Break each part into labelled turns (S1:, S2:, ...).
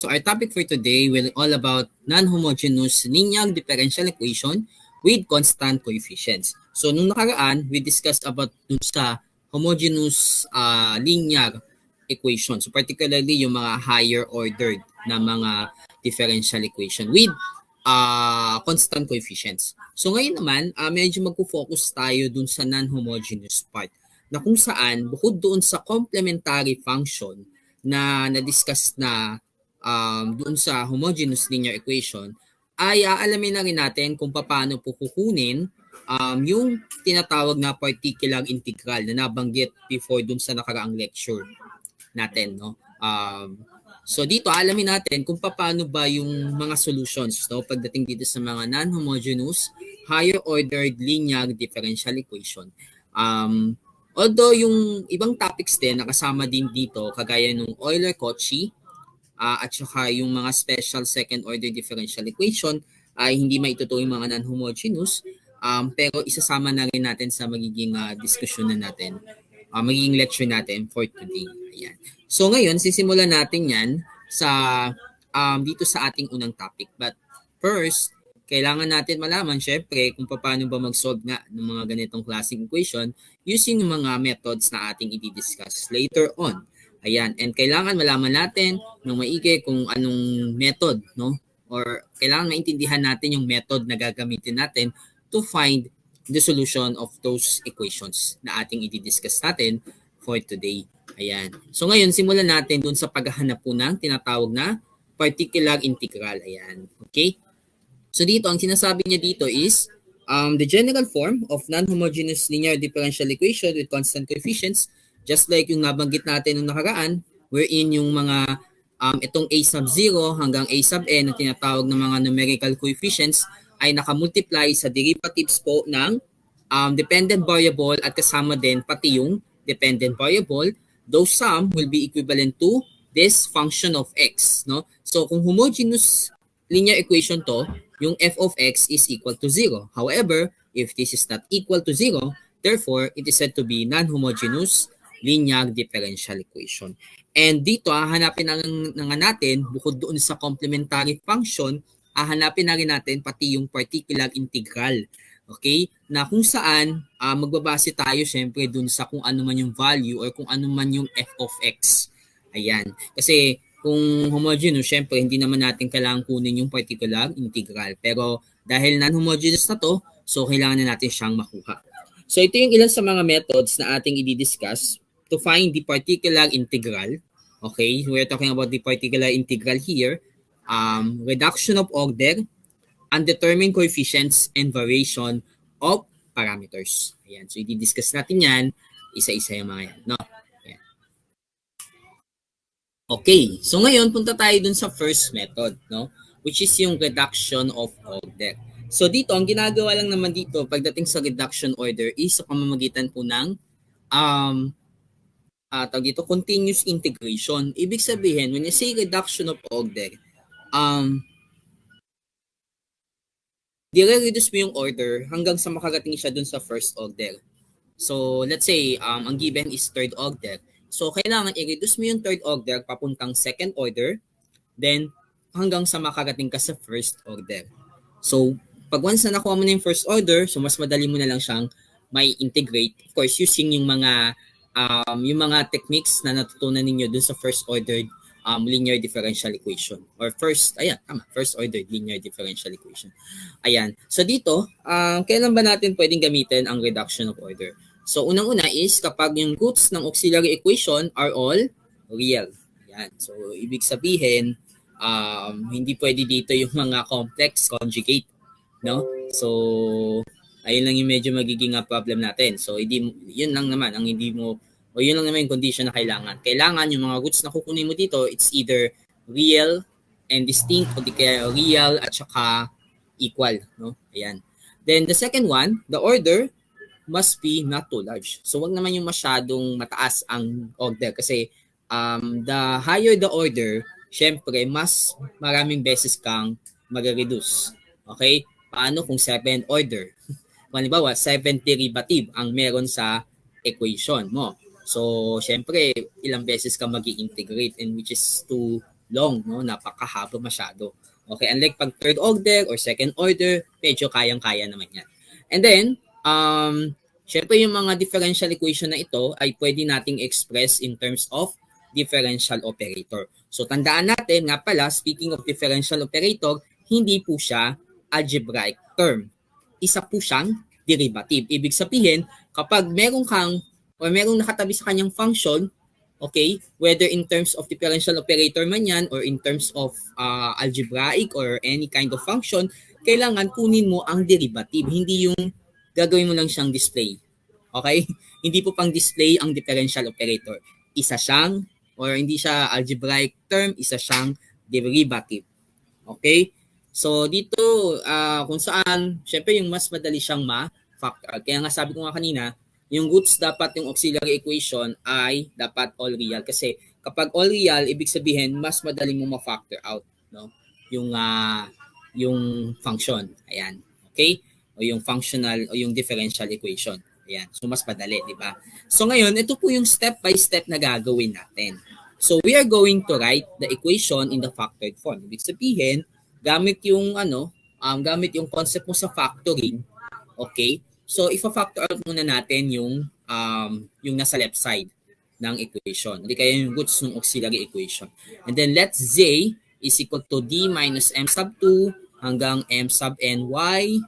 S1: So our topic for today will all about non-homogeneous linear differential equation with constant coefficients. So nung nakaraan, we discussed about dun sa homogeneous linear equation. So particularly yung mga higher ordered na mga differential equation with constant coefficients. So ngayon naman, medyo magpo-focus tayo dun sa non-homogeneous part na kung saan bukod doon sa complementary function na na-discuss na doon sa homogeneous linear equation, ay aalamin na rin natin kung paano po kukunin yung tinatawag na particular integral na nabanggit before doon sa nakaraang lecture natin. No? So dito alamin natin kung paano ba yung mga solutions pagdating dito sa mga non-homogeneous higher ordered linear differential equation. Although yung ibang topics din nakasama din dito kagaya ng Euler-Cauchy at saka yung mga special second order differential equation ay hindi maituturing mga non-homogeneous, pero isasama na rin natin sa magiging discussion na natin, magiging lecture natin for today. Ayan. So ngayon sisimulan natin yan sa dito sa ating unang topic. But first, kailangan natin malaman syempre kung paano ba mag-solve nga ng mga ganitong klaseng equation using yung mga methods na ating i-discuss later on. Ayan, and kailangan malaman natin ng maigi kung anong method, no? Or kailangan maintindihan natin yung method na gagamitin natin to find the solution of those equations na ating i-discuss natin for today. Ayan. So ngayon, simulan natin dun sa paghahanap po ng tinatawag na particular integral. Ayan. Okay? So dito, ang sinasabi niya dito is the general form of non-homogeneous linear differential equation with constant coefficients, just like yung nabanggit natin nung nakaraan, wherein yung mga itong a sub 0 hanggang a sub n na tinatawag ng mga numerical coefficients ay nakamultiply sa derivatives po ng dependent variable at kasama din pati yung dependent variable. Those sum will be equivalent to this function of x. No? So kung homogeneous linear equation to, yung f of x is equal to 0. However, if this is not equal to 0, therefore, it is said to be non-homogeneous linear differential equation. And dito, hahanapin na natin, bukod doon sa complementary function, hahanapin na rin natin pati yung particular integral. Okay? Na kung saan, magbabase tayo syempre doon sa kung ano man yung value or kung ano man yung f of x. Ayan. Kasi kung homogeneous, syempre hindi naman natin kailangan kunin yung particular integral. Pero dahil non-homogeneous na to, so kailangan na natin siyang makuha. So ito yung ilan sa mga methods na ating i-discuss to find the particular integral. Okay, we're talking about the particular integral here. Reduction of order, undetermined coefficients, and variation of parameters. Ayan, so i-discuss natin yan, isa-isa yung mga yan. No? Ayan. Okay, so ngayon punta tayo dun sa first method, no? Which is yung reduction of order. So dito, ang ginagawa lang naman dito pagdating sa reduction order is sa pamamagitan po ng continuous integration. Ibig sabihin, when you say reduction of order, dire-reduce mo yung order hanggang sa makarating siya dun sa first order. So, let's say, ang given is third order. So, kailangan i-reduce mo yung third order papuntang second order, then hanggang sa makarating ka sa first order. So, pag once na nakuha mo na yung first order, so mas madali mo na lang siyang may integrate. Of course, using yung mga techniques na natutunan ninyo dun sa first ordered linear differential equation. Or first ordered linear differential equation. Ayan. So dito, kailan ba natin pwedeng gamitin ang reduction of order? So unang-una is kapag yung roots ng auxiliary equation are all real. Ayan. So ibig sabihin, hindi pwede dito yung mga complex conjugate. No? So ayun lang yung medyo magiging problem natin. So, yun lang naman ang hindi mo, o yun lang naman yung condition na kailangan. Kailangan yung mga roots na kukunin mo dito, it's either real and distinct o di kaya real at saka equal. No? Ayan. Then, the second one, the order must be not too large. So, wag naman yung masyadong mataas ang order kasi the higher the order, syempre, mas maraming beses kang mag-reduce. Okay? Paano kung 7 order? Halimbawa, 7 derivative ang meron sa equation mo. So, syempre, ilang beses ka mag-integrate and which is too long, no? Napakahaba masyado. Okay, unlike pag third order or second order, medyo kayang-kaya naman yan. And then, syempre yung mga differential equation na ito ay pwede nating express in terms of differential operator. So tandaan natin nga pala, speaking of differential operator, hindi po siya algebraic term. Isa po siyang derivative. Ibig sabihin, kapag meron kang or merong nakatabi sa kanyang function, okay, whether in terms of differential operator man yan or in terms of algebraic or any kind of function, kailangan kunin mo ang derivative, hindi yung gagawin mo lang siyang display. Okay? Hindi po pang display ang differential operator. Isa siyang, or hindi siya algebraic term, isa siyang derivative. Okay? So dito, kung saan, syempre yung mas madali siyang ma-factor. Kaya nga sabi ko nga kanina, yung roots dapat yung auxiliary equation ay dapat all real. Kasi kapag all real, ibig sabihin, mas madali mo ma-factor out. No? Yung function. Ayan. Okay? O yung functional o yung differential equation. Ayan. So mas madali, di ba? So ngayon, ito po yung step by step na gagawin natin. So we are going to write the equation in the factored form. Ibig sabihin, gamit yung gamit yung concept mo sa factoring. Okay? So ifa-factor out muna natin yung nasa left side ng equation. Hindi kaya yung roots ng auxiliary equation. And then let Z is equal to D minus M sub 2 hanggang M sub NY.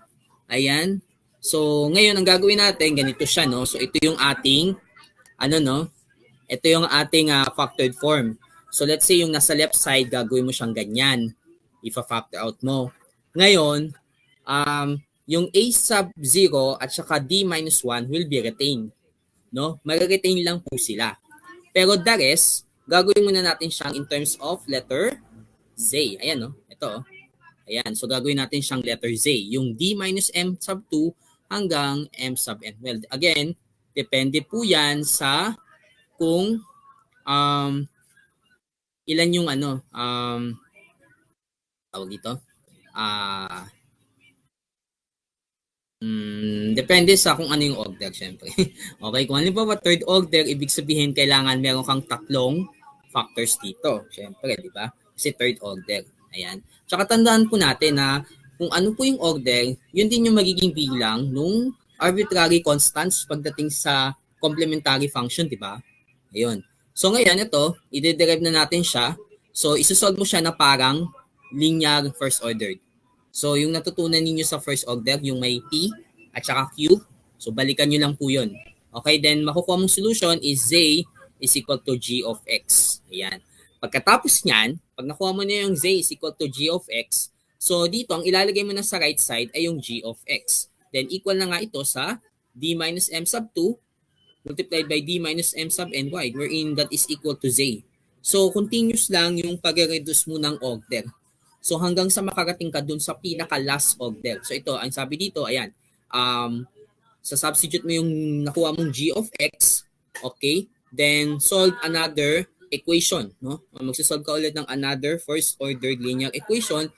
S1: Ayan. So ngayon ang gagawin natin, ganito siya, no? So ito yung ating ito yung ating factored form. So let's say yung nasa left side, gagawin mo siyang ganyan. Ifa-factor out mo. Ngayon, yung A sub 0 at saka D minus 1 will be retained. No? Mag-retain lang po sila. Pero the rest, gagawin muna natin siyang in terms of letter Z. Ayan, no? Ito. Ayan. So gagawin natin siyang letter Z. Yung D minus M sub 2 hanggang M sub N. Well, again, depende po yan sa kung ilan yung tawag dito. Depende sa kung ano yung order, syempre. Okay, kung halimbawa third order, ibig sabihin kailangan meron kang tatlong factors dito. Syempre, di ba? Kasi third order. Ayan. Tsaka tandaan po natin na kung ano po yung order, yun din yung magiging bilang nung arbitrary constants pagdating sa complementary function, di ba? Ayun. So ngayon, ito, i-derive na natin siya. So, isusolve mo siya na parang linear first order. So, yung natutunan ninyo sa first order, yung may P at saka Q. So, balikan nyo lang po yun. Okay, then makukuha mong solution is Z is equal to G of X. Ayan. Pagkatapos nyan, pag nakuha mo na yung Z is equal to G of X, so dito, ang ilalagay mo na sa right side ay yung G of X. Then, equal na nga ito sa D minus M sub 2 multiplied by D minus M sub NY, wherein that is equal to Z. So, continuous lang yung pag-reduce mo ng order. So hanggang sa makarating ka dun sa pinaka-last order. So ito, ang sabi dito, ayan, sa substitute mo yung nakuha mong G of X, okay? Then solve another equation, no? Magsisolve ka ulit ng another first order linear equation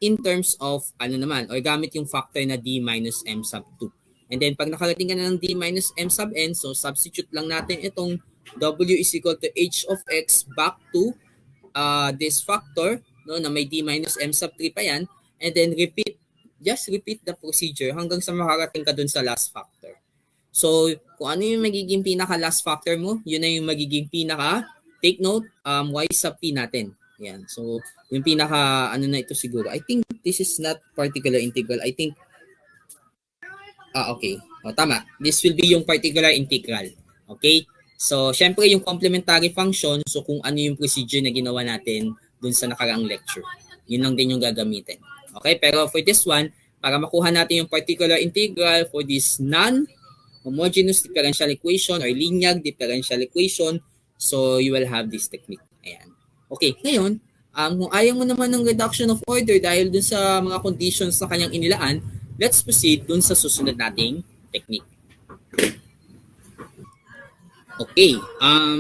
S1: in terms of, or gamit yung factor na D minus M sub 2. And then pag nakarating ka na ng D minus M sub N, so substitute lang natin itong W is equal to H of X back to this factor, no, na may D minus M sub 3 pa yan, and then just repeat the procedure hanggang sa makarating ka dun sa last factor. So, kung ano yung magiging pinaka-last factor mo, yun na yung magiging take note, Y sub P natin. Yan. So, yung pinaka, na ito siguro. I think this is not particular integral. I think, okay. O, tama. This will be yung particular integral. Okay? So, syempre yung complementary function, so kung ano yung procedure na ginawa natin dun sa nakaraang lecture. Yun lang din yung gagamitin. Okay, pero for this one, para makuha natin yung particular integral for this non-homogeneous differential equation or linear differential equation, so you will have this technique. Ayan. Okay, ngayon, kung ayaw mo naman ng reduction of order dahil dun sa mga conditions na kanyang inilaan, let's proceed dun sa susunod nating technique. Okay,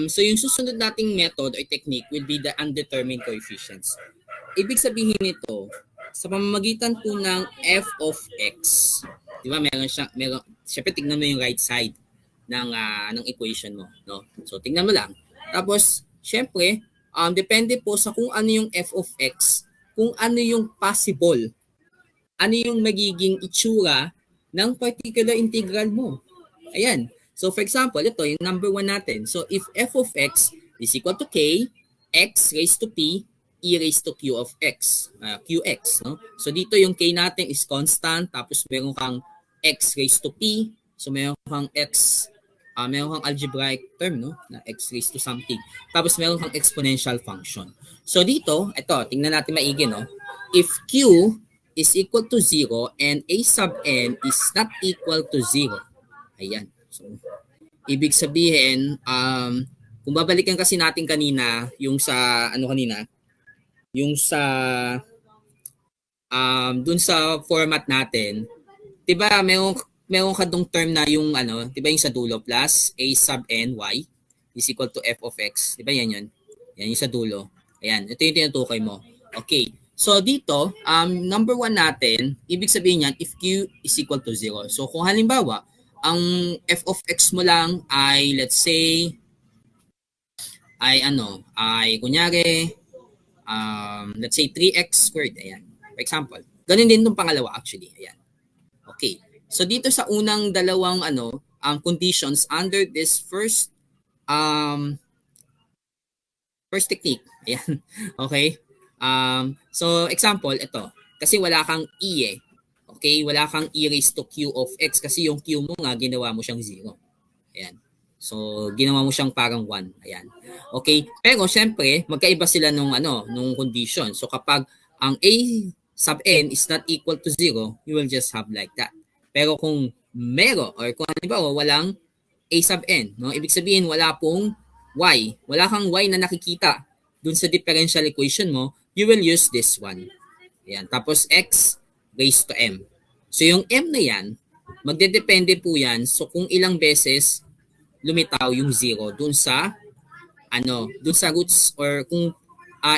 S1: so yung susunod nating method or technique will be the undetermined coefficients. Ibig sabihin nito, sa pamamagitan po ng f of x, di ba, syempre tignan mo yung right side ng equation mo, no? So tignan mo lang. Tapos, syempre, depende po sa kung ano yung f of x, kung ano yung possible, ano yung magiging itsura ng particular integral mo. Ayan. So for example, ito yung number 1 natin. So if f of x is equal to k, x raised to p, e raised to q of x, qx. No? So dito yung k natin is constant, tapos meron kang x raised to p, so meron kang meron kang algebraic term, no, na x raised to something. Tapos meron kang exponential function. So dito, ito, tingnan natin maigi, no? If q is equal to 0 and a sub n is not equal to 0. Ayan. So, ibig sabihin, kung babalikan kasi natin kanina, yung sa, ano kanina, yung sa, dun sa format natin, 'di ba meron ka dong term na yung ano, 'di ba yung sa dulo plus a sub n y is equal to f of x, 'di ba yan yun? Yan yung sa dulo. Ayan, ito yung tinutukoy mo. Okay. So dito, number 1 natin, ibig sabihin niyan if q is equal to 0. So kung halimbawa, ang f of x mo lang ay let's say ay kunyari let's say 3x squared, ayan. For example. Ganun din tong pangalawa actually, ayan. Okay. So dito sa unang dalawang conditions under this first technique. Ayan. Okay? So example ito. Kasi wala kang e eh. Okay? Wala kang e raised to q of x kasi yung q mo nga ginawa mo siyang 0. Ayan. So ginawa mo siyang parang 1. Ayan. Okay? Pero syempre, magkaiba sila nung condition. So kapag ang a sub n is not equal to 0, you will just have like that. Pero kung meron or kung halimbawa walang a sub n, no? Ibig sabihin wala pong y. Wala kang y na nakikita dun sa differential equation mo, you will use this one. Ayan. Tapos x raised to m. So yung m na yan, magdedepende po yan so kung ilang beses lumitaw yung 0 dun sa roots or kung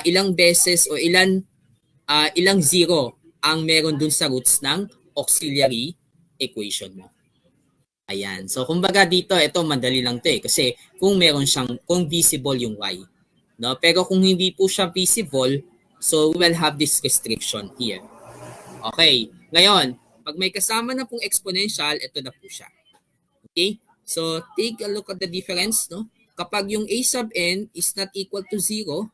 S1: ilang beses o ilang 0 ang meron dun sa roots ng auxiliary equation mo. Ayan. So kumbaga dito ito madali lang 'to eh kasi kung visible yung y, no? Pero kung hindi po siya visible, so we will have this restriction here. Okay. Ngayon, pag may kasama na pong exponential, ito na po siya. Okay? So take a look at the difference, no? Kapag yung a sub n is not equal to 0,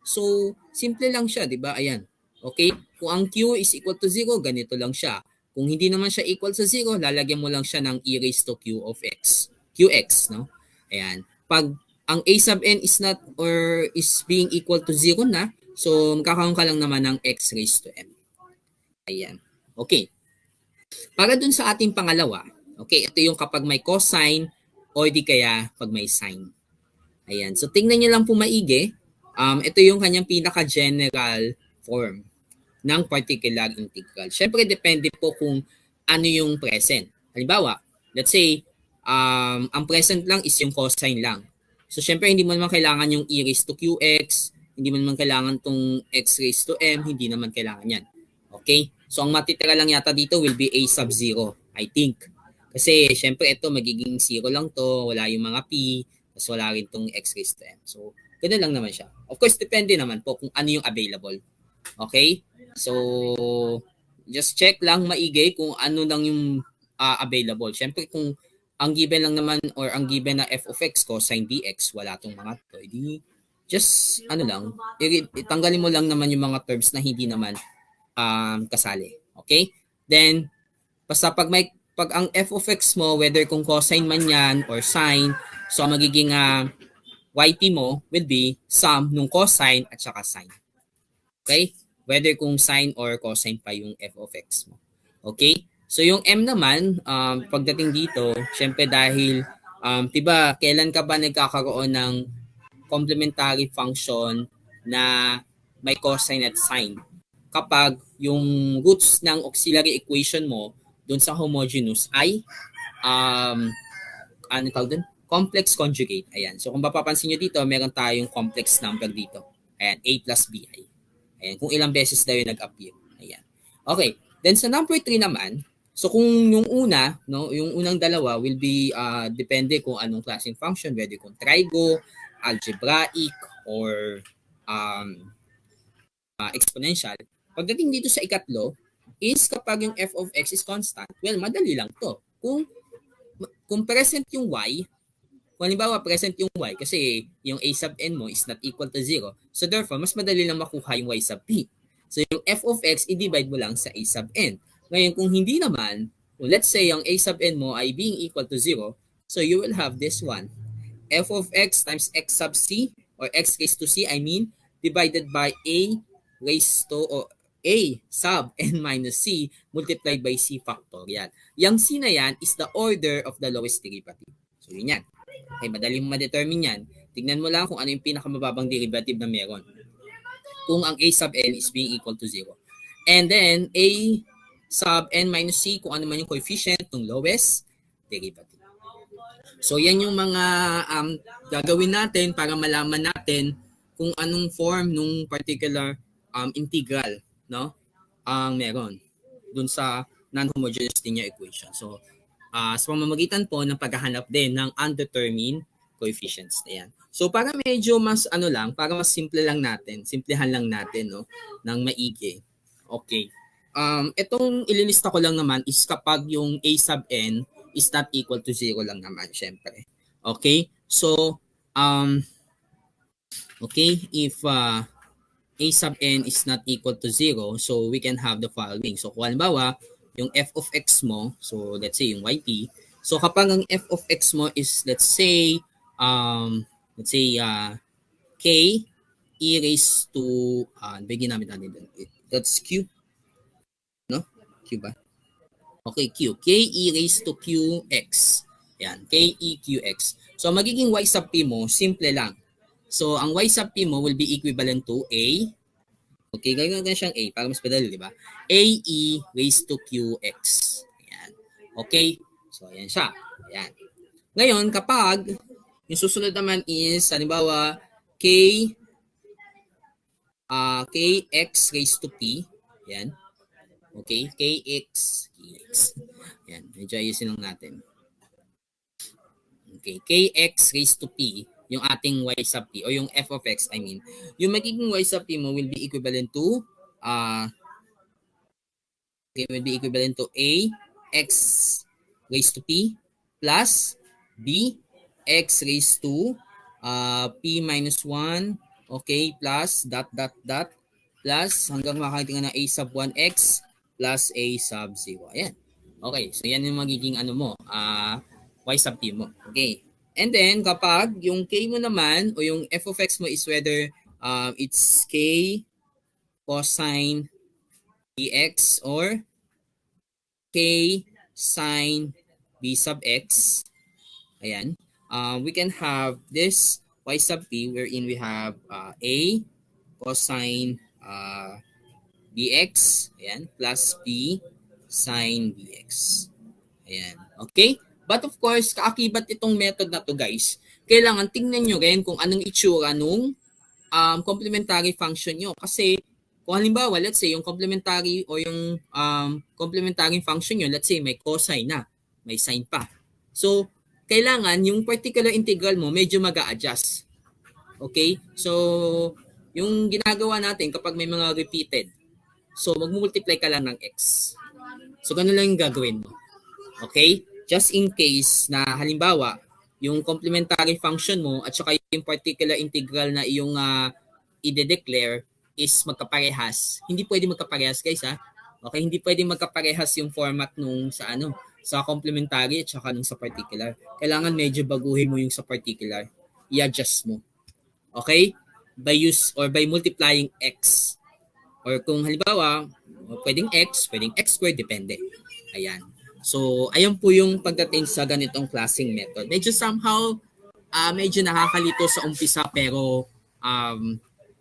S1: so simple lang siya, 'di ba? Ayan. Okay? Kung ang q is equal to 0, ganito lang siya. Kung hindi naman siya equal sa 0, lalagyan mo lang siya ng e raised to q of x. Qx, no? Ayan. Pag ang a sub n is not or is being equal to 0 na, so magkakaroon ka lang naman ng x raised to m. Ayan. Okay. Para dun sa ating pangalawa, okay, ito yung kapag may cosine o di kaya pag may sine. Ayan. So tingnan niyo lang po maigi. Ito yung kanyang pinaka-general form ng particular integral. Siyempre, depende po kung ano yung present. Halimbawa, let's say, ang present lang is yung cosine lang. So, siyempre, hindi mo naman kailangan yung e raised to qx, hindi mo naman kailangan tong x raised to m, hindi naman kailangan yan. Okay? So, ang matitira lang yata dito will be a sub 0, I think. Kasi, siyempre, ito magiging 0 lang to, wala yung mga p, tapos wala rin tong x raised to m. So, ganun lang naman siya. Of course, depende naman po kung ano yung available. Okay? So, just check lang maigi kung ano lang yung available. Siyempre, kung ang given lang naman or ang given na f of x cosine dx, wala tong mga to, edi just itanggalin mo lang naman yung mga terms na hindi naman kasali. Okay? Then, basta pag ang f of x mo, whether kung cosine man yan or sine, so magiging yt mo will be sum nung cosine at saka sine. Okay? Whether kung sine or cosine pa yung f of x mo. Okay? So yung m naman, pagdating dito, syempre dahil, diba, kailan ka ba nagkakaroon ng complementary function na may cosine at sine? Kapag yung roots ng auxiliary equation mo dun sa homogeneous ay, ano tawag dun? Complex conjugate. Ayan. So kung mapapansin nyo dito, meron tayong complex number dito. Ayan, a plus bi. Ayan, kung ilang beses daw yung nag-appear. Ayan. Okay. Then sa number 3 naman, so kung yung una, no, yung unang dalawa will be depende kung anong klaseng function, whether kung trigo, algebraic, or um, exponential. Pagdating dito sa ikatlo, is kapag yung f of x is constant, well, madali lang to. Kung present yung y, kung halimbawa present yung y kasi yung a sub n mo is not equal to 0, so therefore, mas madali lang makuha yung y sub p. So yung f of x, i-divide mo lang sa a sub n. Ngayon, kung hindi naman, well, let's say yung a sub n mo ay being equal to 0, so you will have this one. F of x times x sub c, or x raised to c, I mean, divided by a raised to, or a sub n minus c multiplied by c factorial. Yang c na yan is the order of the lowest derivative. So yun yan. Okay, madali mo ma-determine yan. Tignan mo lang kung ano yung pinakamababang derivative na meron. Kung ang a sub n is being equal to 0. And then, a sub n minus c, kung ano man yung coefficient ng lowest derivative. So, yan yung mga gagawin natin para malaman natin kung anong form nung particular integral, no? Ang meron dun sa non-homogeneous linear equation. So, sa pamamagitan po ng paghahanap din ng undetermined coefficients na yan. So, para medyo mas para mas simplehan lang natin, no, ng maigi. Okay. Itong ililista ko lang naman is kapag yung a sub n is not equal to 0 lang naman, syempre. Okay? So, if a sub n is not equal to 0, so we can have the following. So, kung halimbawa, yung f of x mo, so let's say yung yp, so kapag ang f of x mo is, let's say, k e raised to, bigyan namin natin, that's q, no? Q ba? Okay, q. K e raised to qx. Yan, k e qx. So, magiging y sub p mo, simple lang. So, ang y sub p mo will be equivalent to a, okay, gagawin siyang a para mas madali, di ba? A e raised to qx. Yan. Okay? So, ayan siya. Ayan. Ngayon, kapag yung susunod naman is, halimbawa, kx raised to p. Yan. Okay? kx. Yan. Medyo ayusin lang natin. Okay. Kx raised to p, yung ating y sub p, o yung f of x, I mean, yung magiging y sub p mo will be equivalent to, a x raised to p plus b x raised to p minus 1, okay, plus plus hanggang makakating ng a sub 1x plus a sub 0. Ayan. Okay, so yan yung magiging y sub p mo. Okay. And then, kapag yung k mo naman o yung f of x mo is whether it's k cosine bx or k sine b sub x, ayan, we can have this y sub p wherein we have a cosine bx, ayan, plus b sine bx. Ayan, okay? But of course, kaakibat itong method na to, guys, kailangan tingnan nyo rin kung anong itsura nung complementary function nyo. Kasi kung halimbawa, let's say, yung complementary o yung complementary function nyo, let's say, may cosine na, may sine pa. So, kailangan yung particular integral mo medyo mag-a-adjust. Okay? So, yung ginagawa natin kapag may mga repeated, so mag-multiply ka lang ng x. So, ganun lang yung gagawin mo. Okay? Just in case na halimbawa, yung complementary function mo at saka yung particular integral na iyong i-declare is magkaparehas. Hindi pwede magkaparehas, guys, ha? Okay, hindi pwede magkaparehas yung format nung sa complementary at saka nung sa particular. Kailangan medyo baguhin mo yung sa particular. I-adjust mo. Okay? By use or by multiplying x. Or kung halimbawa, pwedeng x squared, depende. Ayan. So, ayan po yung pagdating sa ganitong klaseng method. Medyo somehow, medyo nakakalito sa umpisa pero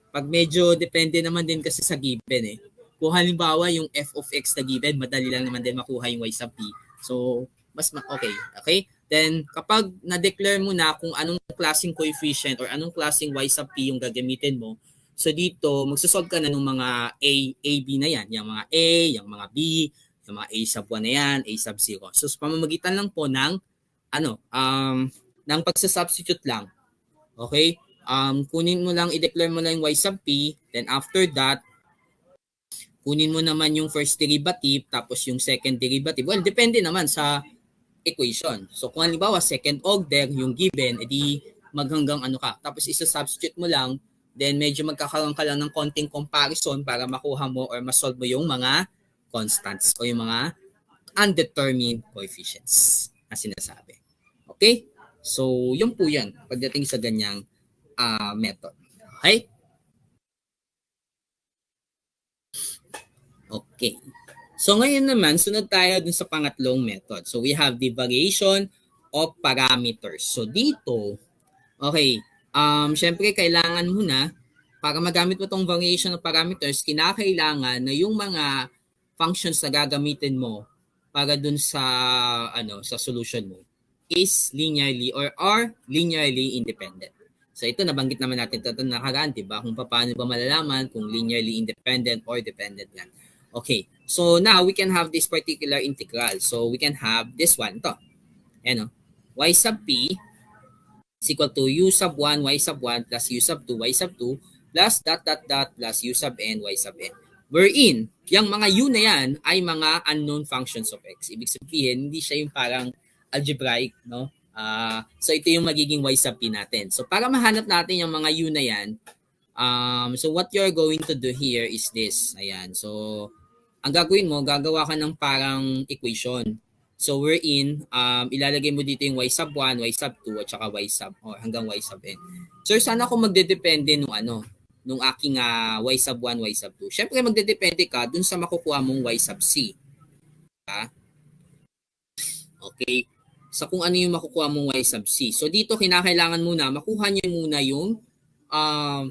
S1: pag medyo depende naman din kasi sa given eh. Kung halimbawa yung f of x na given, madali lang naman din makuha yung y sub p. So, mas okay. Okay? Then, kapag na-declare mo na kung anong klaseng coefficient or anong klaseng y sub p yung gagamitin mo, so dito, magsasolve ka na ng mga A, B na yan. Yung mga A, yung mga B, yung mga a sub 1 na yan, a sub 0. So, sa pamamagitan lang po ng, ng pagsasubstitute lang. Okay? kunin mo lang, i-declare mo lang yung y sub p, then after that, kunin mo naman yung first derivative, tapos yung second derivative. Well, depende naman sa equation. So kung halimbawa second order yung given, edi maghanggang ano ka. Tapos isa-substitute mo lang, then medyo magkakaroon ka lang ng konting comparison para makuha mo or masolve mo yung mga constants o yung mga undetermined coefficients na sinasabi. Okay? So yun po yan pagdating sa ganyang method. Okay? Okay. So ngayon naman, sunod tayo dun sa pangatlong method. So we have the variation of parameters. So dito, okay, syempre kailangan mo na, para magamit mo tong variation of parameters, kinakailangan na yung mga functions na gagamitin mo para dun sa sa solution mo is linearly or are linearly independent. So ito nabanggit naman natin ito nakaraan, 'di ba? Kung paano ba malalaman kung linearly independent or dependent yan. Okay. So now we can have this particular integral. So we can have this one to. Ano? Y sub p is equal to u sub 1 y sub 1 plus u sub 2 y sub 2 plus dot dot dot plus u sub n y sub n. Wherein, yung mga u na yan ay mga unknown functions of x. Ibig sabihin, hindi siya yung parang algebraic, no? So ito yung magiging y sub p natin. So para mahanap natin yung mga u na yan, so what you're going to do here is this. Ayan. So ang gagawin mo, gagawa ka ng parang equation. So wherein, ilalagay mo dito yung y sub 1, y sub 2, at saka y sub, or hanggang y sub n. So sana kung magdedepende nung aking y sub 1, y sub 2. Syempre magdedepende ka dun sa makukuha mong y sub c. Okay? Sa kung ano yung makukuha mong y sub c. So dito kinakailangan muna, makuha niyo muna yung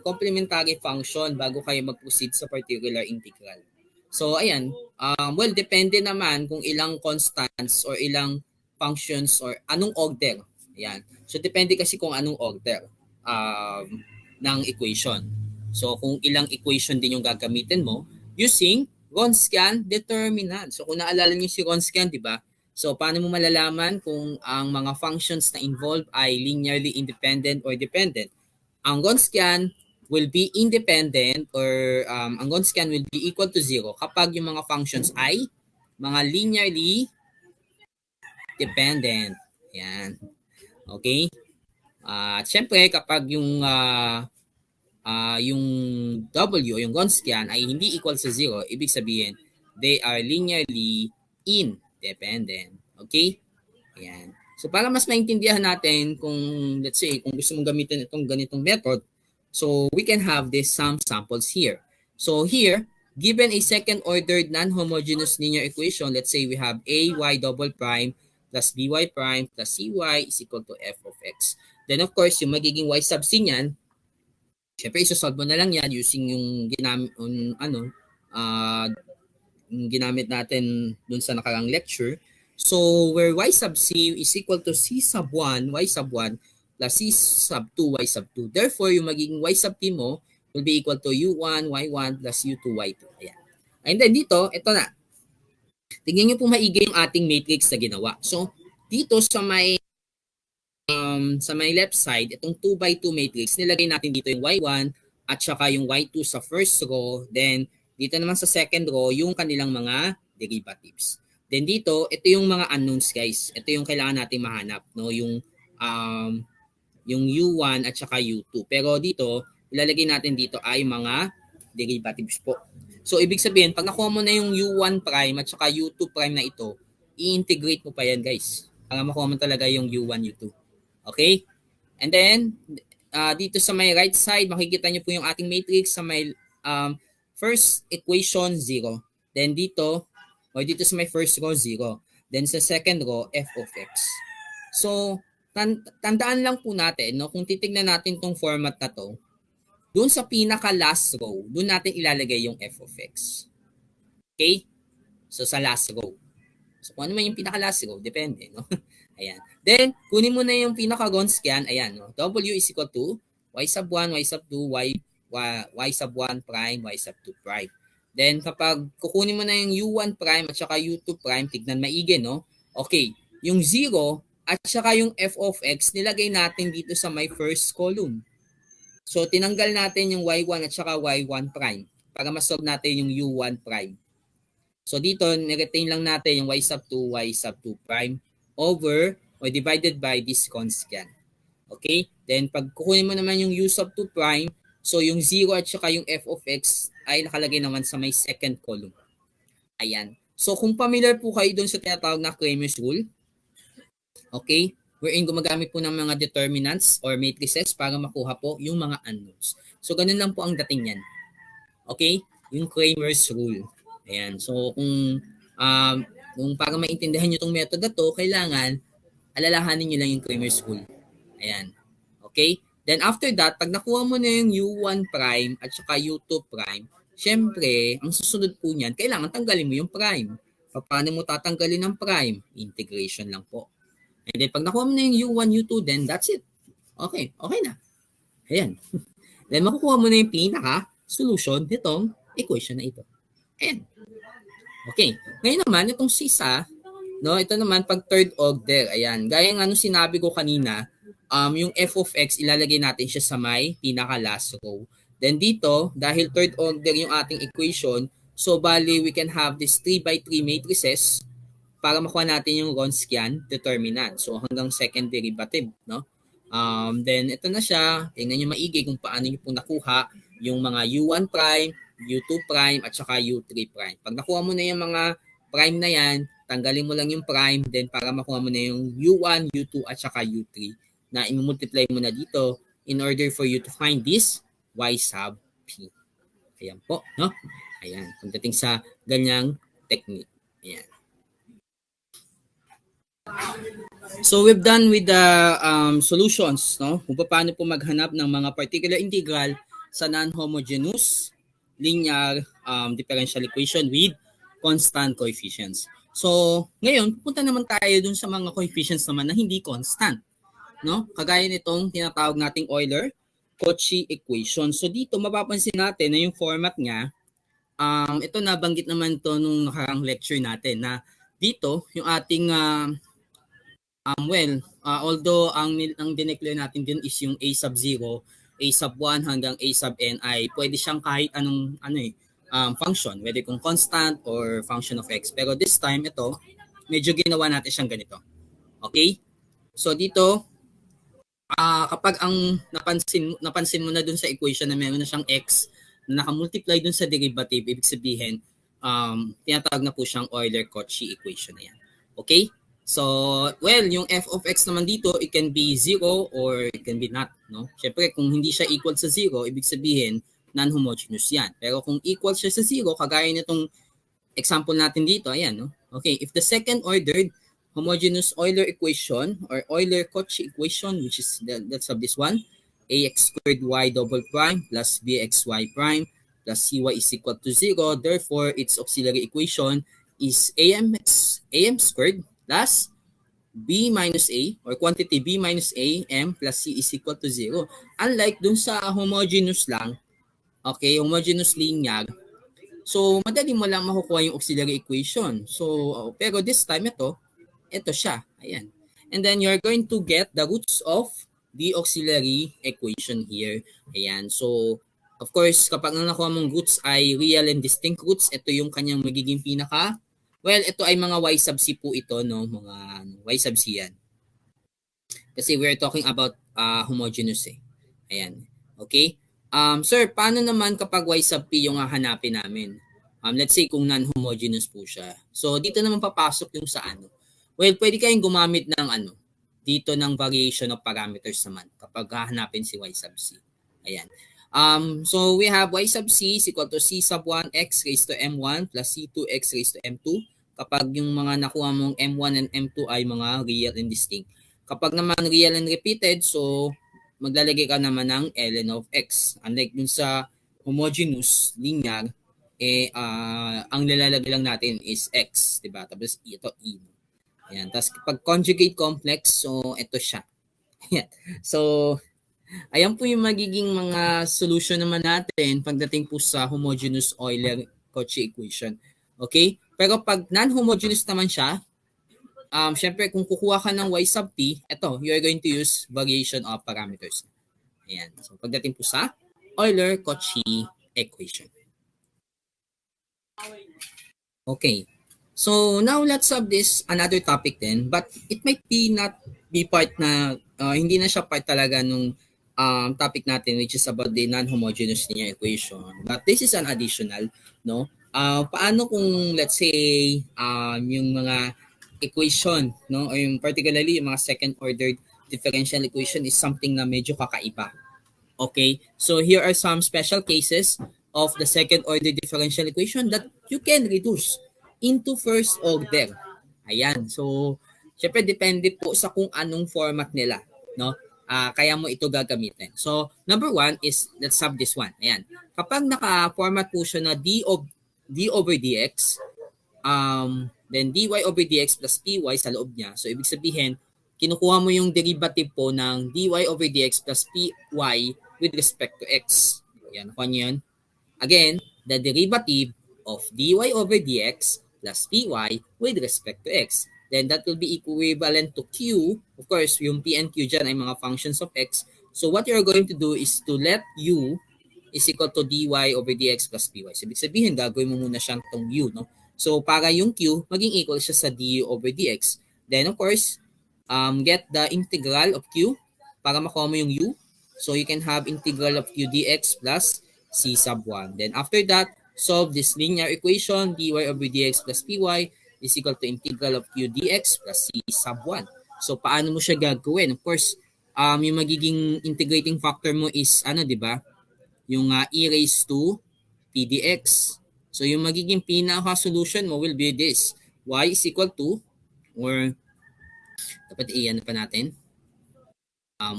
S1: complementary function bago kayo mag-proceed sa particular integral. So ayan, well depende naman kung ilang constants or ilang functions or anong order. Ayan. So depende kasi kung anong order ng equation. So kung ilang equation din yung gagamitin mo using Wronskian determinant. So kung naalala niyo si Wronskian, di ba? So paano mo malalaman kung ang mga functions na involved ay linearly independent or dependent? Ang Wronskian will be independent or ang Wronskian will be equal to 0 kapag yung mga functions ay mga linearly dependent. Yan. Okay? At syempre kapag yung W o yung Wronskian ay hindi equal sa 0, ibig sabihin they are linearly independent. Okay? Yan. So para mas maintindihan natin kung let's say kung gusto mong gamitin itong ganitong method, so we can have this some samples here. So here, given a second ordered non-homogeneous linear equation, let's say we have ay double prime plus by prime plus cy is equal to f of x. Then of course, yung magiging y sub c niyan, syempre isosolve mo na lang yan using yung ginamit natin dun sa nakarang lecture. So where y sub c is equal to c sub 1, y sub 1 plus c sub 2, y sub 2. Therefore, yung magiging y sub p mo will be equal to u1, y1 plus u2, y2. Ayan. And then dito, ito na. Tingnan nyo po maigi yung ating matrix na ginawa. So dito sa may left side, itong 2 by 2 matrix, nilagay natin dito yung y1 at saka yung y2 sa first row. Then dito naman sa second row, yung kanilang mga derivatives. Then dito, ito yung mga unknowns guys. Ito yung kailangan natin mahanap, no? Yung U1 at saka U2. Pero dito, ilalagay natin dito ay mga derivatives po. So ibig sabihin, pag nakuha mo na yung U1 prime at saka U2 prime na ito, i-integrate mo pa yan guys. Para makuha mo talaga yung U1, U2. Okay? And then, dito sa may right side, makikita nyo po yung ating matrix sa may first equation 0. Then dito sa may first row 0. Then sa second row f of x. So tandaan lang po natin, no, kung titingnan natin tong format na to, doon sa pinaka last row, doon natin ilalagay yung f of x. Okay? So sa last row. So kung ano man yung pinaka last row, depende, no? Ayan. Then kunin mo na yung pinaka Wronskian, ayan, no. W is equal to y sub 1, y sub 2, y sub 1 prime, y sub 2 prime. Then kapag kukunin mo na yung U1 prime at saka U2 prime, tignan maigi, no? Okay, yung 0 at saka yung f of x, nilagay natin dito sa my first column. So, tinanggal natin yung y1 at saka y1 prime para ma-solve natin yung u1 prime. So, dito, niretain lang natin yung y sub 2 prime over or divided by this constant. Okay? Then, pag kukunin mo naman yung u sub 2 prime, so yung 0 at saka yung f of x ay nakalagay naman sa may second column. Ayan. So, kung familiar po kayo dun sa tinatawag na Cramer's rule, okay, wherein gumagamit po ng mga determinants or matrices para makuha po yung mga unknowns. So, ganun lang po ang dating yan. Okay? Yung Cramer's rule. Ayan. So, kung para maintindihan nyo itong method na to, kailangan alalahanin nyo lang yung Cramer's rule. Ayan. Okay? Then after that, pag nakuha mo na yung U1 prime at saka U2 prime, syempre, ang susunod po niyan, kailangan tanggalin mo yung prime. Paano mo tatanggalin ng prime? Integration lang po. And then pag nakuha mo na yung U1, U2, then that's it. Okay. Okay na. Ayan. Then makukuha mo na yung pinaka-solution nitong equation na ito. Ayan. Okay. Ngayon naman, itong sisa, no, ito naman pag third order, ayan. Gaya ng sinabi ko kanina, yung f of x, ilalagay natin siya sa may pinaka-last row. Then dito, dahil third order yung ating equation, so bali we can have this 3x3 matrices para makuha natin yung Wronskian determinant. So hanggang second derivative, no? Then ito na siya. Tingnan niyo maigi kung paano niyo po nakuha yung mga U1 prime, U2 prime, at saka U3 prime. Pag nakuha mo na yung mga prime na yan, tanggalin mo lang yung prime, then para makuha mo na yung U1, U2, at saka U3 na i-multiply mo na dito in order for you to find this y sub p. Ayan po, no? Ayan, pagdating sa ganyang technique. Ayan. So we've done with the solutions, no? Kung paano po maghanap ng mga particular integral sa non-homogeneous linear differential equation with constant coefficients. So, ngayon, pupunta naman tayo dun sa mga coefficients naman na hindi constant, no? Kagaya nitong tinatawag nating Euler-Cauchy equation. So dito mapapansin natin na yung format niya, ito nabanggit naman to nung nakarang lecture natin na dito yung ating although ang dineclare natin din is yung a sub 0, a sub 1 hanggang a sub n ay pwede siyang kahit anong function, whether kung constant or function of x. Pero this time ito, medyo ginawa natin siyang ganito. Okay? So dito, kapag ang napansin mo na dun sa equation na meron na siyang x na nakamultiply dun sa derivative, ibig sabihin, tinatawag na po siyang Euler-Cauchy equation na yan. Okay? So, well, yung f of x naman dito, it can be 0 or it can be not. No? Siyempre, kung hindi siya equal sa 0, ibig sabihin, non-homogeneous yan. Pero kung equal siya sa 0, kagaya nitong example natin dito, ayan. No? Okay, if the second ordered homogeneous Euler equation or Euler-Cauchy equation, which is that's of this one, ax squared y double prime plus bxy prime plus cy is equal to 0. Therefore, its auxiliary equation is am squared plus b minus a or quantity b minus a m plus c is equal to 0. Unlike dun sa homogeneous lang, okay, homogeneous linear, so madali mo lang makukuha yung auxiliary equation. So, pero this time ito siya. Ayan. And then you're going to get the roots of the auxiliary equation here. Ayan. So, of course, kapag nakuha mong roots ay real and distinct roots, ito yung kanyang magiging pinaka, well, ito ay mga y sub c po ito, no? Mga y sub c yan. Kasi we're talking about homogeneous eh. Ayan. Okay? Sir, paano naman kapag y sub p yung hahanapin namin? Let's say kung non-homogeneous po siya. So, dito naman papasok yung sa ano. Well, pwede kayong gumamit ng dito ng variation of parameters naman kapag hahanapin si y sub c. Ayan. So we have y sub c is equal to c sub 1 x raised to m1 plus c2 x raised to m2 kapag yung mga nakuha mong m1 and m2 ay mga real and distinct. Kapag naman real and repeated, so maglalagay ka naman ng ln of x. Unlike dun sa homogeneous linear, ang nilalagay lang natin is x, diba? Tapos ito e. Ayan. Tapos pag conjugate complex, so ito siya. Ayan. So, ayan po yung magiging mga solution naman natin pagdating po sa homogeneous Euler-Cauchy equation. Okay? Pero pag non-homogeneous naman siya, syempre kung kukuha ka ng y sub t, ito, you are going to use variation of parameters. Ayan. So, pagdating po sa Euler-Cauchy equation. Okay. So, now let's have this another topic then, but it might be not be part na, hindi na siya part talaga nung topic natin which is about the non-homogeneous linear equation. But this is an additional, no? Paano kung let's say yung mga equation, no? O yung particularly yung mga second order differential equation is something na medyo kakaiba. Okay, so here are some special cases of the second order differential equation that you can reduce into first order. Ayan, so syempre depende po sa kung anong format nila, no? Kaya mo ito gagamitin. So, number one is, let's have this one. Ayan. Kapag naka-format po siya na d over dx, then dy over dx plus py sa loob niya. So, ibig sabihin, kinukuha mo yung derivative po ng dy over dx plus py with respect to x. Yan, nakuha niyo yun. Again, the derivative of dy over dx plus py with respect to x. Then that will be equivalent to q. Of course, yung p and q dyan ay mga functions of x. So what you're going to do is to let u is equal to dy over dx plus py. So, ibig sabihin, gagawin mo muna siyang tong u, no? So, para yung q, maging equal siya sa du over dx. Then, of course, get the integral of q para makuha mo yung u. So, you can have integral of q dx plus c sub 1. Then, after that, solve this linear equation, dy over dx plus py is equal to integral of q dx plus c sub 1. So, paano mo siya gagawin? Of course, yung magiging integrating factor mo is, di ba? Yung e raised to p dx. So, yung magiging pinaka-solution mo will be this. Y is equal to, or dapat i-ano pa natin,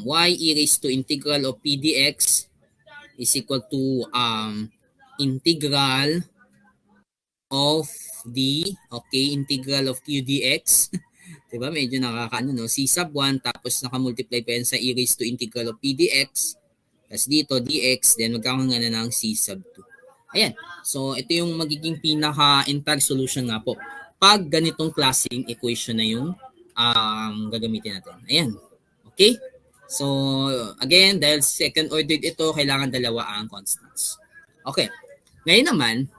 S1: y e raised to integral of p dx is equal to integral of integral of q dx. Diba? Medyo nakakaano, no? C sub 1, tapos nakamultiply pa yan sa e raised to integral of p dx. Tapos dito, dx, then magkakaroon nga na ng c sub 2. Ayan. So, ito yung magiging pinaka-entire solution nga po. Pag ganitong klaseng equation na yung gagamitin natin. Ayan. Okay? So, again, dahil second order ito, kailangan dalawa ang constants. Okay. Ngayon naman,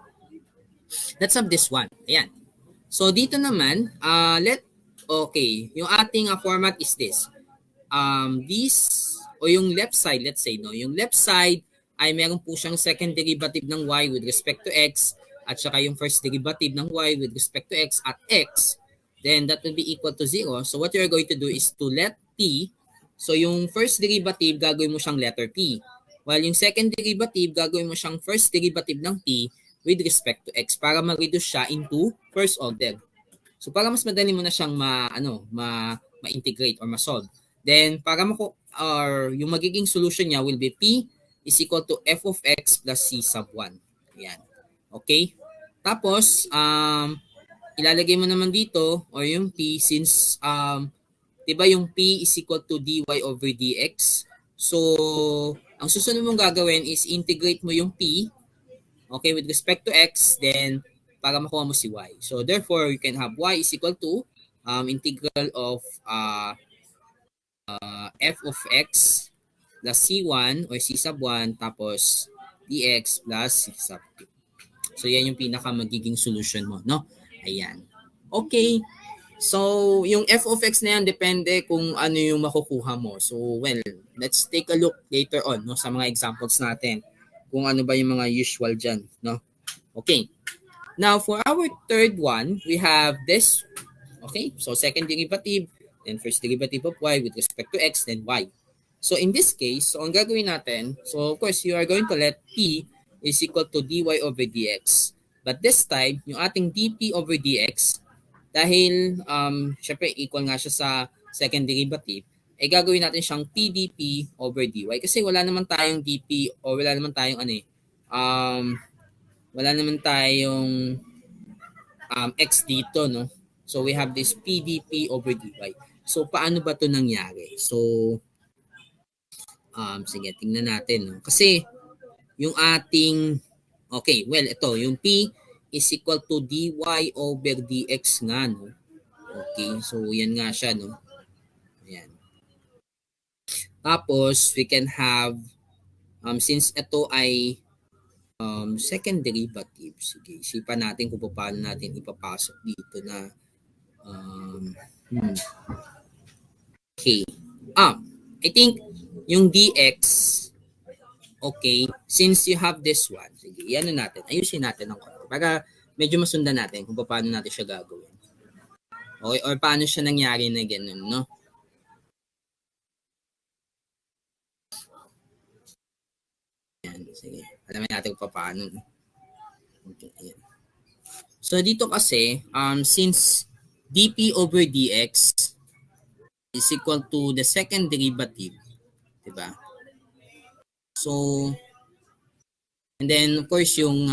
S1: let's have this one. Ayan. So, dito naman, yung ating format is this. This, o yung left side, let's say, no, yung left side ay meron po siyang second derivative ng y with respect to x, at saka yung first derivative ng y with respect to x at x, then that will be equal to 0. So what you're going to do is to let t, so yung first derivative, gagawin mo siyang letter t, while yung second derivative, gagawin mo siyang first derivative ng t with respect to x para ma-reduce siya into first order. So para mas madali mo na siyang ma-integrate or ma-solve. Then, yung magiging solution niya will be P is equal to f of x plus c sub 1. Ayan. Okay? Tapos, ilalagay mo naman dito, or yung P, since, diba yung P is equal to dy over dx. So, ang susunod mong gagawin is integrate mo yung P, okay, with respect to x, then, para makuha mo si y. So, therefore, you can have y is equal to integral of f of x plus c1 or c sub 1 tapos dx plus c sub 2. So, yan yung pinaka magiging solution mo, no? Ayan. Okay. So, yung f of x na yan, depende kung ano yung makukuha mo. So, well, let's take a look later on, no, sa mga examples natin. Kung ano ba yung mga usual dyan, no? Okay. Now, for our third one, we have this. Okay. So, second derivative, then first derivative of y with respect to x, then y. So, in this case, so ang gagawin natin, so of course, you are going to let p is equal to dy over dx. But this time, yung ating dp over dx, dahil syempre equal nga siya sa second derivative, eh gagawin natin siyang pdp over dy. Kasi wala naman tayong dp o wala naman tayong wala naman tayong x dito, no? So, we have this pdp over dy. So, paano ba to nangyari? So, sige, tingnan natin, no? Kasi, yung ating, okay, well, ito, yung p is equal to dy over dx nga, no? Okay, so yan nga siya, no? Ayan. Tapos, we can have, since ito ay second derivative, sige, isipan natin kung paano natin ipapasok dito na um, hmm, okay. I think yung dx, okay, since you have this one, sige, ano natin, ayusin natin ng konti para medyo masundan natin kung paano natin siya gagawin. Okay, or paano siya nangyari na ganun, no? Yan, sige. Alamin natin kung paano. Okay, ayan. So dito kasi, since dp over dx is equal to the second derivative, di ba? So, and then of course yung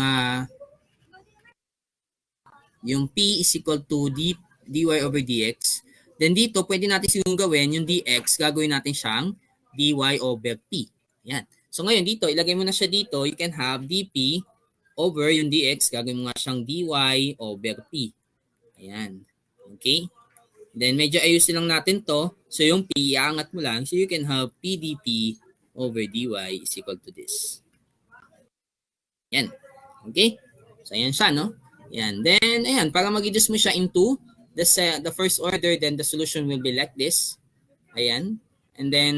S1: p is equal to dy over dx. Then dito, pwede natin siguro gawin yung dx, gagawin natin siyang dy over p. Yan. So ngayon dito, ilagay mo na siya dito, you can have dp over yung dx, gagawin mo nga siyang dy over p. Ayan. Okay? Then medyo ayusin lang natin to. So yung p, iangat mo lang. So you can have p dp over dy is equal to this. Yan. Okay? So ayan siya, no? Yan. Then, ayan, para mag-reduce mo siya into the first order, then the solution will be like this. Ayan. And then,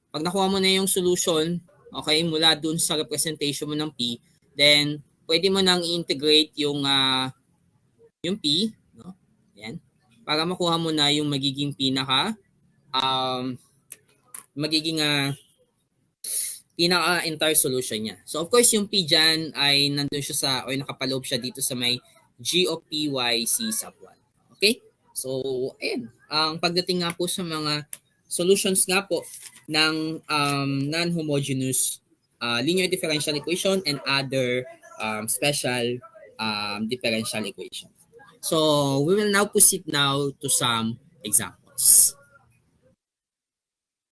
S1: pag nakuha mo na yung solution, okay, mula dun sa representation mo ng P, then, pwede mo nang i-integrate yung P, no? Ayan. Para makuha mo na yung magiging magiging pinaka-entire solution niya. So, of course, yung P dyan ay nandun siya sa, or nakapaloob siya dito sa may G of PYC sub 1. Okay? So, ayan. Ang pagdating nga po sa mga solutions nga po ng non-homogeneous linear differential equation and other special differential equation. So, we will now proceed now to some examples.